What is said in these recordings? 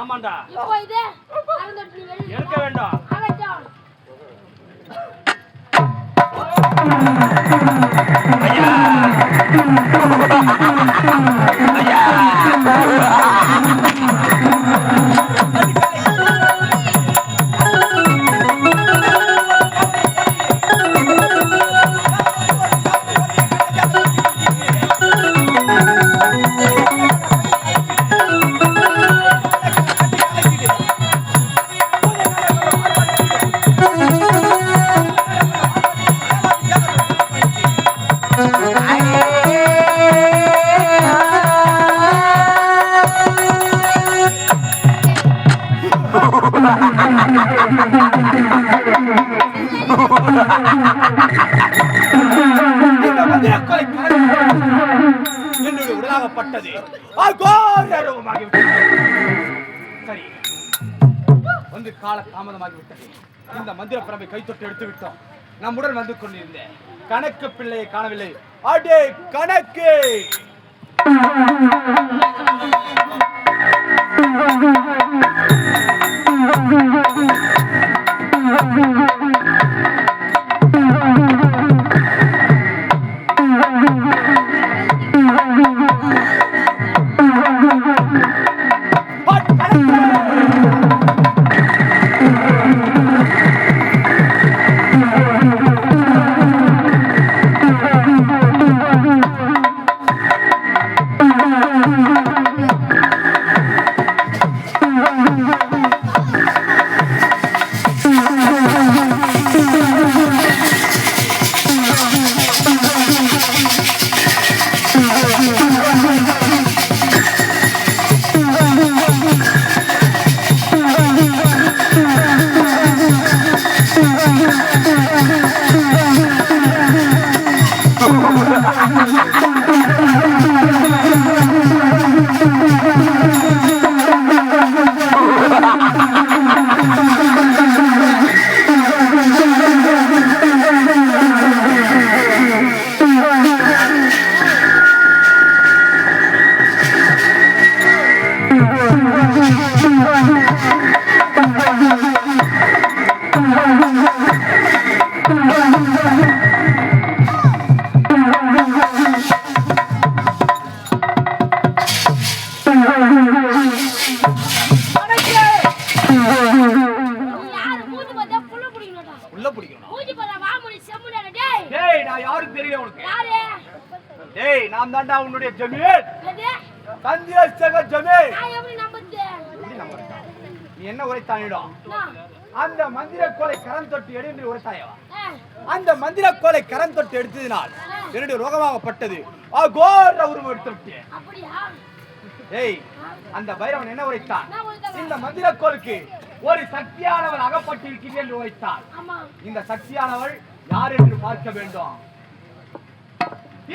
ஆமாண்டா. இப்போ இது எடுக்க வேண்டாம். என்னுடைய உடலாகப்பட்டது சரி வந்து கால தாமதமாகிவிட்டது. இந்த மந்திர பரம்பை கைத்தொட்டு எடுத்து விட்டோம். நம்முடன் வந்து கொண்டிருந்தேன் கணக்கு பிள்ளையை காணவில்லை. அடே கணக்கு, நான் தாண்டா உன்னுடைய ஜமீன். நீ என்ன உரைத்தாயிடும்? அந்த மந்திர கோலை கரம் தொட்டு எடு என்று உரைத்தாயவா? அந்த மந்திர கோலை கரம் தொட்டு எடுத்ததினால் என்னுடைய ரோகமாகப்பட்டது அகோர உருவம் எடுத்து விட்டேன். ஏய், அந்த பைரவன் என்ன உரைத்தான்? இந்த மந்திர கோலுக்கு ஒரு சக்தியானவள் அகப்பட்டிருக்கிறேன் என்று உரைத்தாள். இந்த சக்தியானவள் யார் என்று பார்க்க வேண்டும்.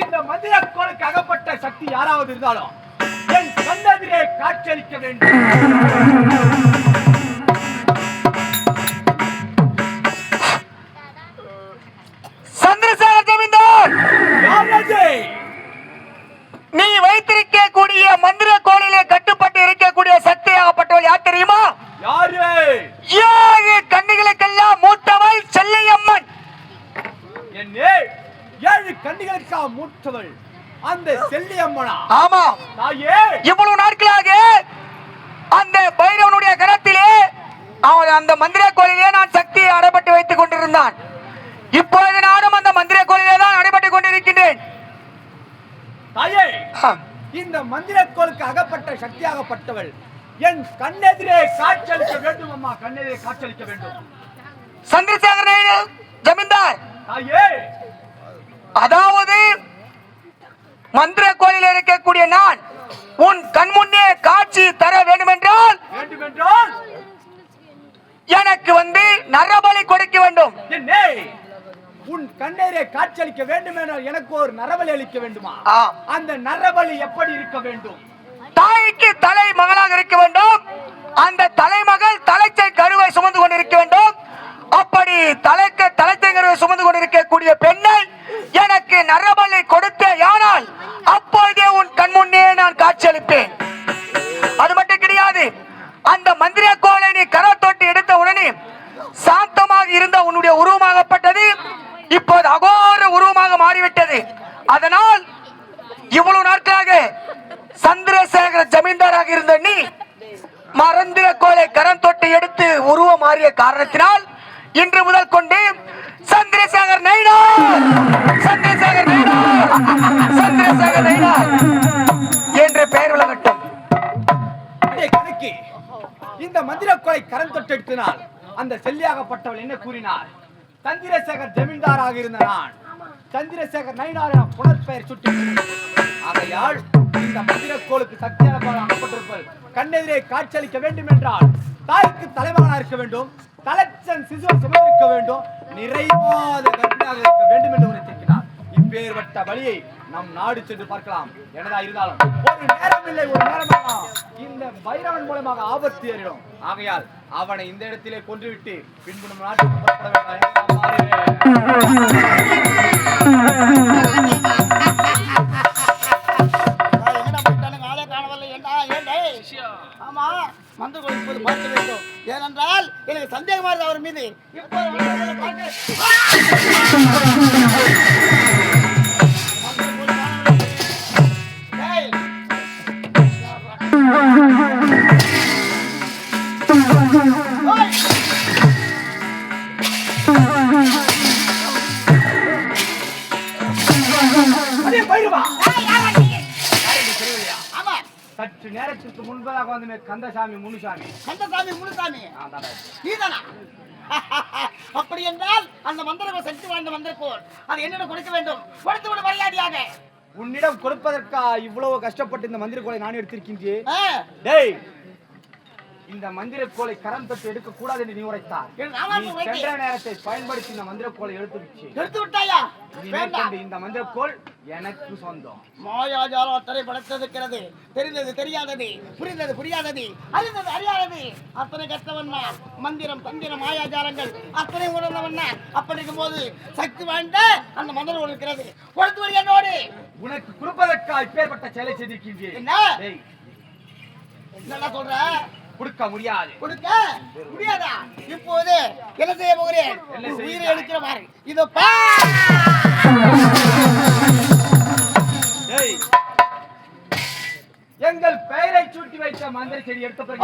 இந்த மந்திர கோலுக்கு அகப்பட்ட சக்தி யாராவது இருந்தாலும் என் கண்ணெதிரே காட்சியளிக்க வேண்டும். சந்திரசேகர் ஜமீன்தார், நீ வைத்திருக்கக்கூடிய மந்திர கோலிலே கட்டுப்பட்டு இருக்கக்கூடிய சக்தி ஆகப்பட்டவள் யார் தெரியுமா? யாரு? 7 கண்ணிகளுக்கெல்லாம் மூத்தவள் செல்லியம்மன். என்ன 7 கண்ணிகளுக்கா மூத்தவள் அந்த செல்லியம்மனா? ஆமா தாயே, இவ்வளவு நாட்களாக அந்த பைரவனுடைய கரத்திலே அவன் அந்த மந்திர கோலிலே நான் சக்தியை அடைபட்டு வைத்துக் கொண்டிருந்தான். இப்பொழுது நானும் அந்த மந்திர கோலிலே தான் அடைபட்டுக் கொண்டிருக்கின்றேன். தாயே, இந்த மந்திர கோலுக்கு அகப்பட்ட சக்தியாகப்பட்டவள் என் கண்ணெதிரே காட்சியளிக்க வேண்டும். அம்மா, கண்ணெதிரே காட்சியளிக்க வேண்டும். சந்திரசேகர் ஜமீன்தார், தாயே, அதாவது மந்திர கோயிலில் இருக்கக்கூடிய நான் உன் கண் முன்னே காட்சி தர வேண்டுமென்றால் எனக்கு நரபலி கொடுக்க வேண்டும். உன் கண்ணேரே காட்சியளிக்க வேண்டுமென்றால் எனக்கு ஒரு நரபலி அளிக்க வேண்டுமா? அந்த நரபலி எப்படி இருக்க வேண்டும்? தாய்க்கு தலை மகளாக இருக்க வேண்டும். அந்த தலைமகள் தலைச்சை கருவை சுமந்து கொண்டிருக்க வேண்டும். அப்படி தலைச்சை கருவை சுமந்து கொண்டிருக்கக்கூடிய பெண்ணை எனக்கு நரபலி கொடுத்தே யானால் அப்போதே உன் கண் முன்னே நான் காட்சியளிப்பேன். அது மட்டும் கிடையாது, அந்த மந்திர கோலை நீ கரத்தொட்டு எடுத்த உடனே சாந்தமாக இருந்த உன்னுடைய உருவமாகப்பட்டது இப்போது அகோர உருவமாக மாறிவிட்டது. அதனால் இவ்வளவு நாட்களாக சந்திரசேகர ஜமீன்தாராக இருந்த நீ மந்திர கோலை கரம் தொட்டு எடுத்து உருவம் மாறிய காரணத்தினால் இன்று முதல் கொண்டு சந்திரசேகர் நைனார், சந்திரசேகர் நைனார், சந்திரசேகர் நைனார் என்று பெயர் விளங்கட்டும். கணக்கு இந்த மந்திர கோலை கரம் தொட்டு எடுத்தினால் அந்த செல்லியாகப்பட்டவள் என்ன கூறினார்? சந்திரசேகர் ஜமீன்தாராக இருந்த நான் சந்திரசேகர் நைனார் என புனற்பெயர் சுட்டி. ஆகையால் இந்த மந்திரக்கோளுக்கு சக்தியாக அனுப்பப்பட்டிருப்பது கண்ணெதிரே காட்சியளிக்க வேண்டும் என்றால் தாய்க்கு தலைமகனாக இருக்க வேண்டும், தலைச்சன் சிசுவை சுமந்திருக்க வேண்டும், நிறைவாத கர்ப்பிணியாக இருக்க வேண்டும் என்று உரைத்திருக்கிறார். இப்பேற்பட்ட வழியை நம் நாடு சென்று பார்க்கலாம். என்னதா இருந்தாலும் ஒரு நேரம் இல்லை, ஒரு நேரமாக இந்த பைரவன் மூலமாக ஆபத்து ஏறிடும். ஆகையால் அவனை இந்த இடத்திலே கொன்றுவிட்டு பின்பு நம் நாட்டுக்கு புறப்பட வேண்டும். ஏனென்றால் எனக்கு சந்தேகமாக அவர் மீது சற்று நேரத்திற்கு முன்பதாக வந்து கந்தசாமி முனுசாமி நீதானா? அப்படி என்றால் அந்த மந்திரகோள் சக்தி வாய்ந்த மந்திரகோள் அது என்னிடம் கொடுக்க வேண்டும். கொடுத்து விட மரியாதையாக. உன்னிடம் கொடுப்பதற்கா இவ்வளவு கஷ்டப்பட்டு இந்த மந்திர கோலை நான் எடுத்திருக்கின்றேன். இந்த மந்திர கோலை கரம் தொட்டு எடுக்க கூடாது என்று நீ உரைத்தார். சென்ற நேரத்தை பயன்படுத்தி இந்த மந்திர கோலை எடுத்து விட்டாயா? இந்த மந்திர கோல் எனக்கு சொந்தம். மாயாஜாலம் அத்தனை படைத்திருக்கிறது. தெரிந்தது தெரியாதது, புரிந்தது புரியாதது, அறிந்தது அறியாதது அத்தனை கற்றவன் நான். மந்திரம் தந்திரம் மாயாஜாலங்கள் அத்தனை உணர்ந்தவன் நான். அப்படி இருக்கும் போது சக்தி வாய்ந்த அந்த மந்திரம் இருக்கிறது. கொடுத்து வரி என்னோடு. உனக்கு கொடுப்பதற்கா இப்பேற்பட்ட செயலை செய்திருக்கின்றேன். என்ன சொல்ற? கொடுக்க முடியாது. கொடுக்க முடியாதா? இப்போது என்ன செய்ய போகிறேன்? உயிரை எடுக்கிற மாதிரி இதோ பா. எங்கள் பெயரை சூட்டி வைத்த மந்திர செடி எடுத்த பிறகு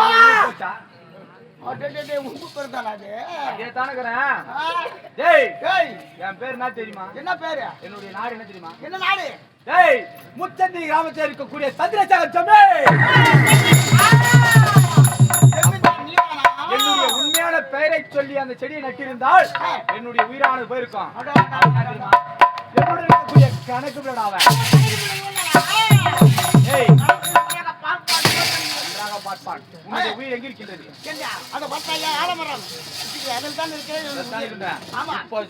என் பேர் என்ன தெரியுமா? என்ன பேரு? என்னுடைய நாடு என்ன தெரியுமா? என்ன நாடு? முச்சந்தி கிராமத்தில் இருக்கக்கூடிய சந்திரசேகர் ஜமீன். என்னுடைய உண்மையான பெயரை சொல்லி அந்த செடியை நட்டிருந்தால் என்னுடைய உயிரானது போயிருக்கும். இருக்கக்கூடிய கணக்கு விடாவன் உயிர் எங்க இருக்கின்றது?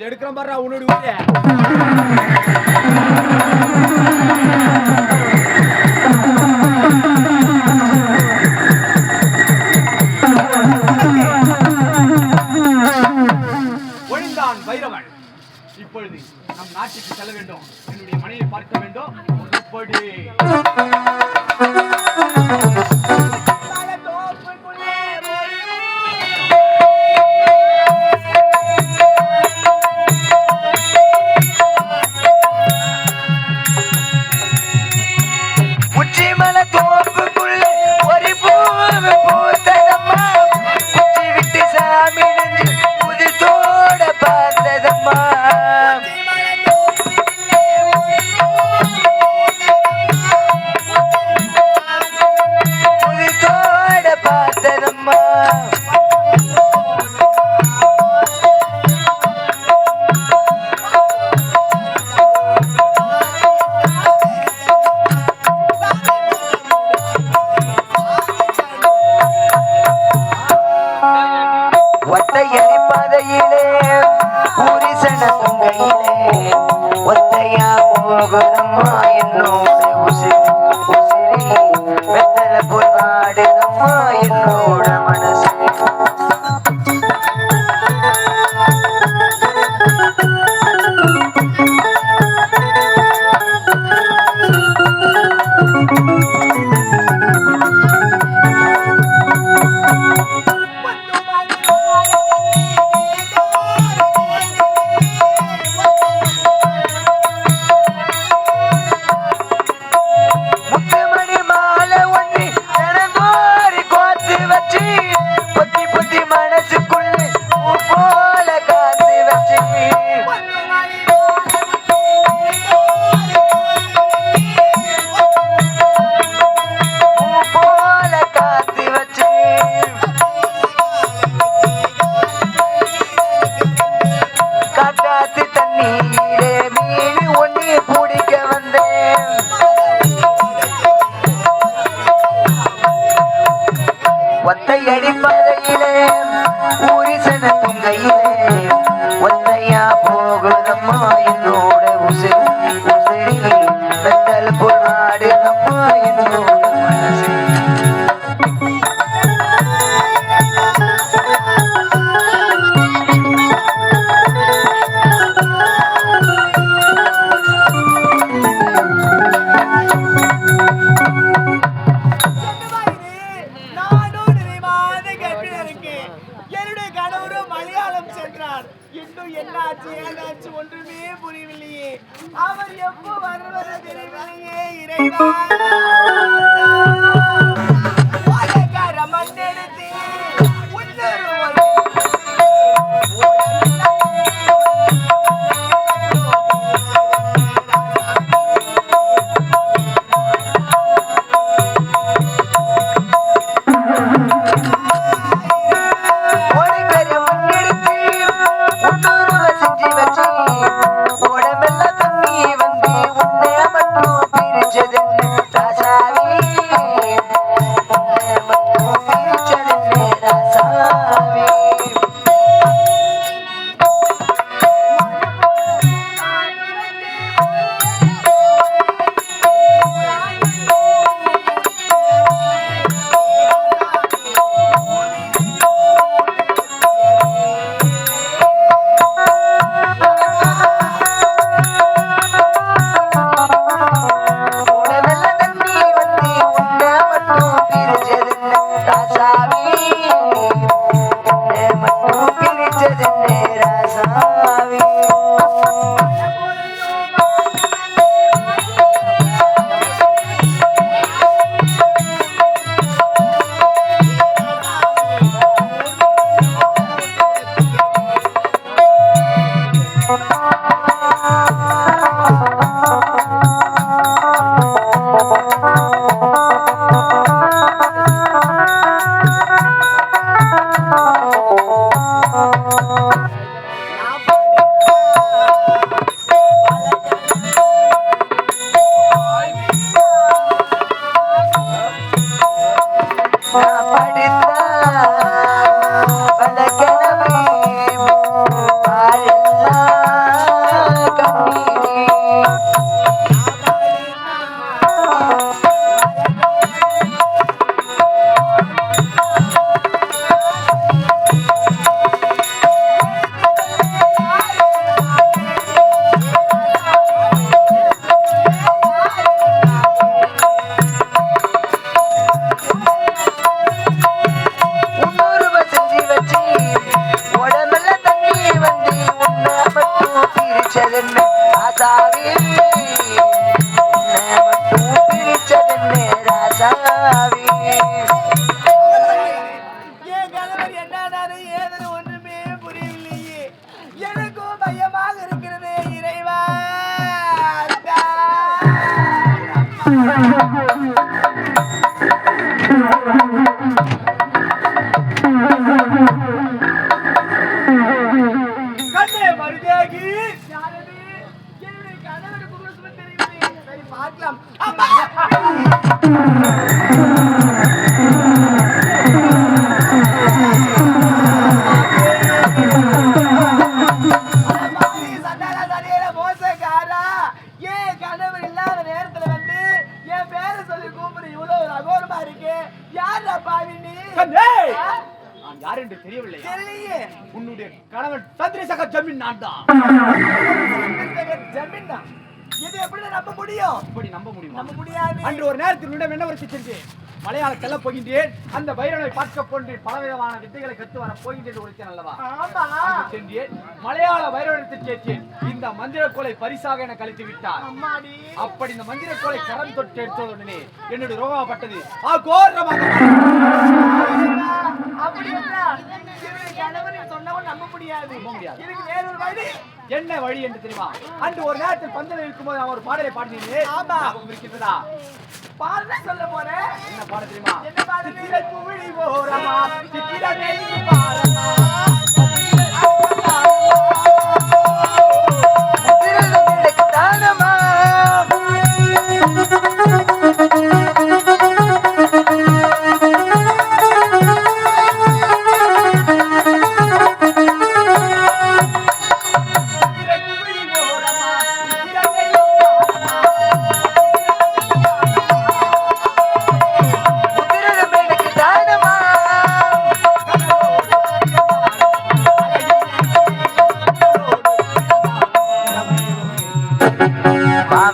எடுக்கிறோம் பாரு உன்னுடைய உயிரை. ஒழிந்தான் பைரவன். இப்பொழுது நம் நாட்டுக்கு செல்ல வேண்டும். என்னுடைய மனையை பார்க்க வேண்டும். இப்படி ஒத்தையடி பாதையிலே ஊரிசன துங்கையிலே ஒத்தையா போகுதம்மா என்னோட உசிரி உசிரி வெத்தல் பொருளாடுதம்மா என்னோட மனசு. ஒன்றுமே புரியவில்லையே. அவர் எப்போ வருவது தெரியவில்லையே. இறைவா மண்ணெடுத்து உன்னுடைய கணவன் சந்திரசேகர் ஜமீன் நான் தான். இது எப்படி நம்ப முடியும்? இப்படி நம்ப முடியாது. அன்று ஒரு நேரத்தில் உன்னிடம் என்ன வருத்தி சென்றேன்? மலையாள போகின்றேன், அந்த பைரவனை பார்க்க போன்று பலவிதமான வித்தைகளை கற்று வர போகின்றேன் உரைத்தேன் அல்லவா? சென்றேன், மலையாள பைரவனத்தில் கேட்டேன். இந்த மந்திர கோலை பரிசாக என கழித்து விட்டார். அப்படி இந்த மந்திர கோலை கரம் தொட்டு எடுத்த உடனே என்னுடைய ரோகப்பட்டது அகோரமாக. என்ன வழி என்று தெரியுமா? அன்று ஒரு நேரத்தில் பந்தல் இருக்கும்போது நான் ஒரு பாடலை பாடினேன். இருக்கிறதா? பாடல சொல்ல போறேன். என்ன பாட தெரியுமா? என்ன பாடல? குமிழி போரமா சித்திர நெல்லி பாரமா தானமா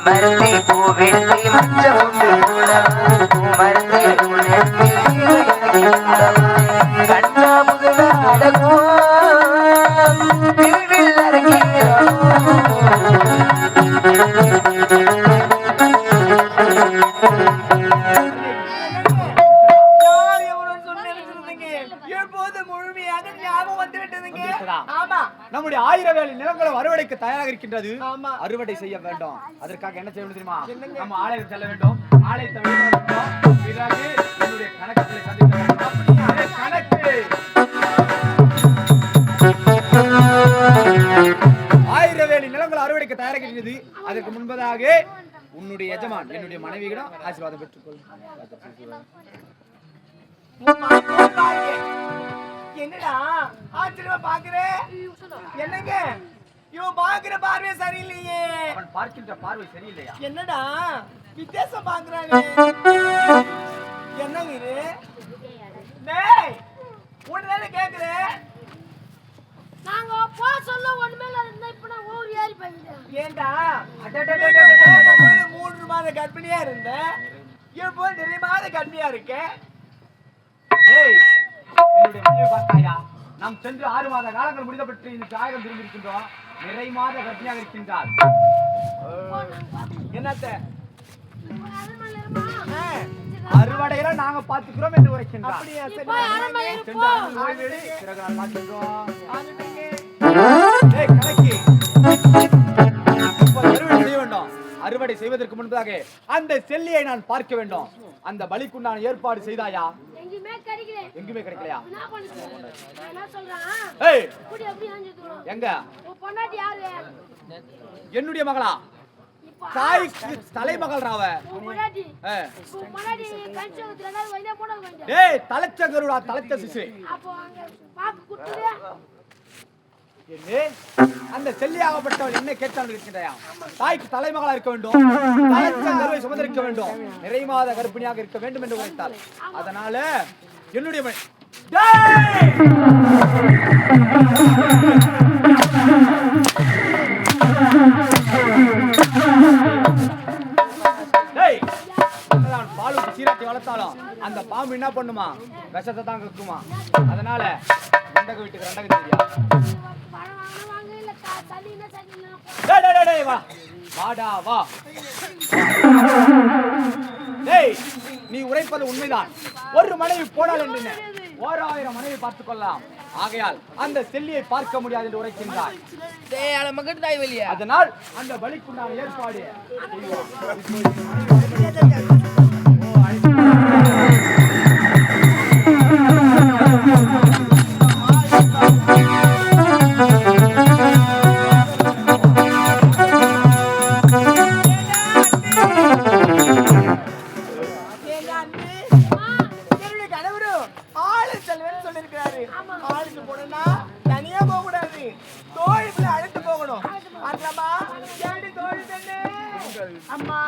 மருந்தை பூவெடுத்து மஞ்சள் உண்டு மருந்தை கண்ணா முதல அடக்கும் திருவில் எப்போது முழுமையாக ஞாபகம் வந்து விட்டதுங்க. ஆமா, நம்முடைய 1000 வேலி நிலங்களும் அறுவடைக்கு தயாராக இருக்கின்றது. ஆமா. அறுவடை செய்ய வேண்டும். அதற்காக என்ன செய்ய வேண்டும் தெரியுமா? என்னங்க? நம்ம ஆலயம் செல்ல வேண்டும். ஆலயத்தை வெளியே வேண்டும். பிறகு என்னுடைய கணக்கத்தை சந்திக்க வேண்டும். அப்படியே கணக்கு 1000 வேலி நிலங்கள் அறுவடைக்கு தயாராக இருக்கிறது. அதற்கு முன்பதாக உன்னுடைய எஜமான் என்னுடைய மனைவியிடம் ஆசீர்வாதம் பெற்றுக்கொள். என்னடா ஆச்சரியமா பாக்குறேன்? என்னங்க இவன் பாக்குற பார்வை சரியில்லையே. அவன் பார்க்கின்ற பார்வை சரியில்லையா? என்னடா வித்தியாசம் பாக்குறானே? என்னங்க இது? டேய் உடனே கேக்குறேன். நாங்க போ சொல்ல ஒண்ணுமே இல்ல. இப்ப நான் ஊர் ஏறி போயிட்டேன். ஏண்டா 3 மாத கர்ப்பிணியா இருந்த இப்போ 2 மாத கர்ப்பிணியா இருக்கேன். ஏய், என்னுடைய மனைவி பார்த்தாயா? நாம் சென்று 6 மாத காலங்கள் முடிந்தபட்டு இந்த தாயகம் திரும்பி இருக்கின்றோம். நிறை மாத கர்ப்பிணியாக இருக்கின்றார். என்னத்த அறுவடையில நாங்க பார்த்துக்கிறோம் என்று உரைக்கின்றார். அப்படியா? சரி சென்று அறுவடை ஓய்வெடு, பிறகு நான் பார்க்கின்றோம். ஏய், கணக்கி. இப்போ அறுவடை செய்ய வேண்டும். அறுவடை செய்வதற்கு முன்பதாக அந்த செல்லியை நான் பார்க்க வேண்டும். அந்த பலிக்குண்டான ஏற்பாடு செய்தாயா? எங்கேயுமே கிடைக்கல. எங்குமே கிடைக்கலையா? என்ன பண்ணுது? நான் என்ன சொல்றேன்? ஏய், இப்படி எப்படி அஞ்சுதுறோம்? எங்க உன் பொண்டாட்டி யாரு? என்னுடைய மகளா? இப்ப தாய்க்கு தலைமகள் ராவ. உன் பொண்டாட்டி உன் பொண்டாட்டி கன்சோத்துல ஏதாவது வைனா போட வேண்டிய. டேய், தலைச்ச கருடா, தலைச்ச சிசு. அப்போ அங்க பாக்கு குத்துது. என்ன அந்த செல்லியாகப்பட்டவள் என்ன கேட்டான் இருக்கின்றாயா? தாய்க்கு தலைமகளா இருக்க வேண்டும், தலைச்ச கருவை சுமந்திருக்க வேண்டும், நிறை மாத கர்ப்பிணியாக இருக்க வேண்டும் என்று உரைத்தாள். அதனால என்னுடைய பாலு சீராட்டி வளர்த்தாலும் அந்த பாம்பு என்ன பண்ணுமா? விஷத்தை தான் கக்குமா. அதனால ரெண்டக வீட்டுக்கு ரெண்டக தெரியா? பணம் வாங்க இல்ல தண்ணினா தண்ணினா. டேய் டேய் டேய் வா. வாடா வா. டேய், நீ உரைப்பது உண்மைதான். ஒரு மனைவி போனால் என்று 1000 மனைவி பார்த்துக் கொள்ளலாம். ஆகையால் அந்த செல்லியை பார்க்க முடியாது என்று உரைக்கின்றார். அதனால் அந்த பலிக்குண்டான ஏற்பாடு ஆளுக்கு போனா தனியா போக கூடாது, தோழிக்குள்ள அழைத்து போகணும். அண்ணம்மா ஏடி தோழி தண்ணே அம்மா.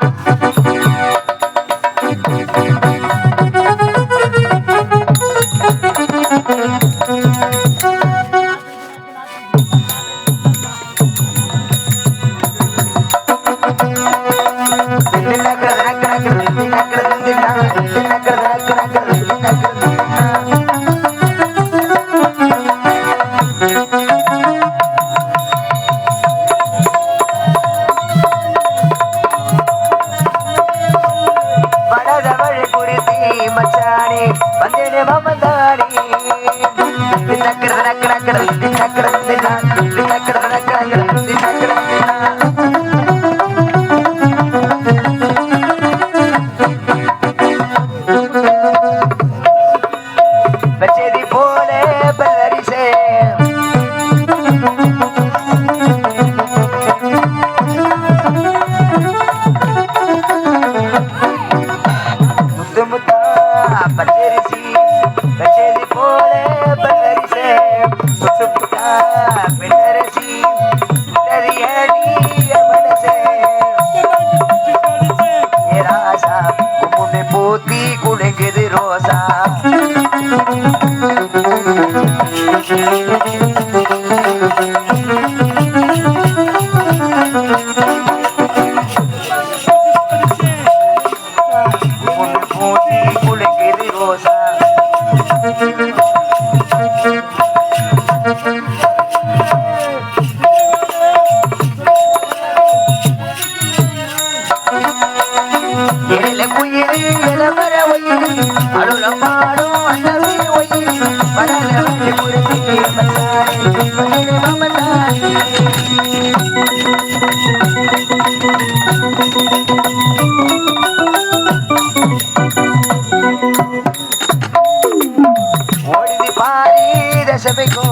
எழில குயிலே இளவர ஒயிலே அருளம் பாடும் அண்ணவே ஒயிலே படல வந்து முருகே மச்சானே மயிலே மமதானே ஓடிதி பாரி தசபிகோ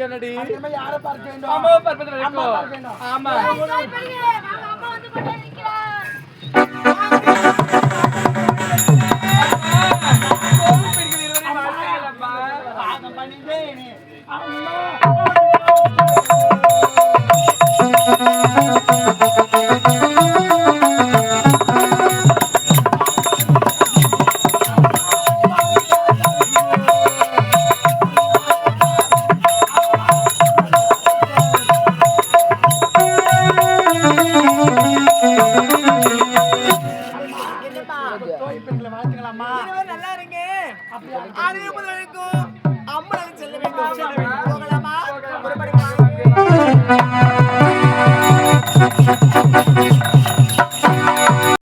என்னடி யாரை பார்க்க வேண்டும்? அம்மாவை பார்ப்பதில் இருக்கோ? அம்மா பார்க்க வேண்டும். ஆமா. அம்மா வந்து கொண்டே இருக்கிறார். கோவில் பெண்கள் இருவரையும் வாழ்த்துங்களம்மா. பாகம் பண்ணிட்டேன். அம்மா நல்லா இருங்க. அதே முதலுக்கும் அம்மனுக்கு செல்ல வேண்டும். போகலாமா? புறப்படுங்க.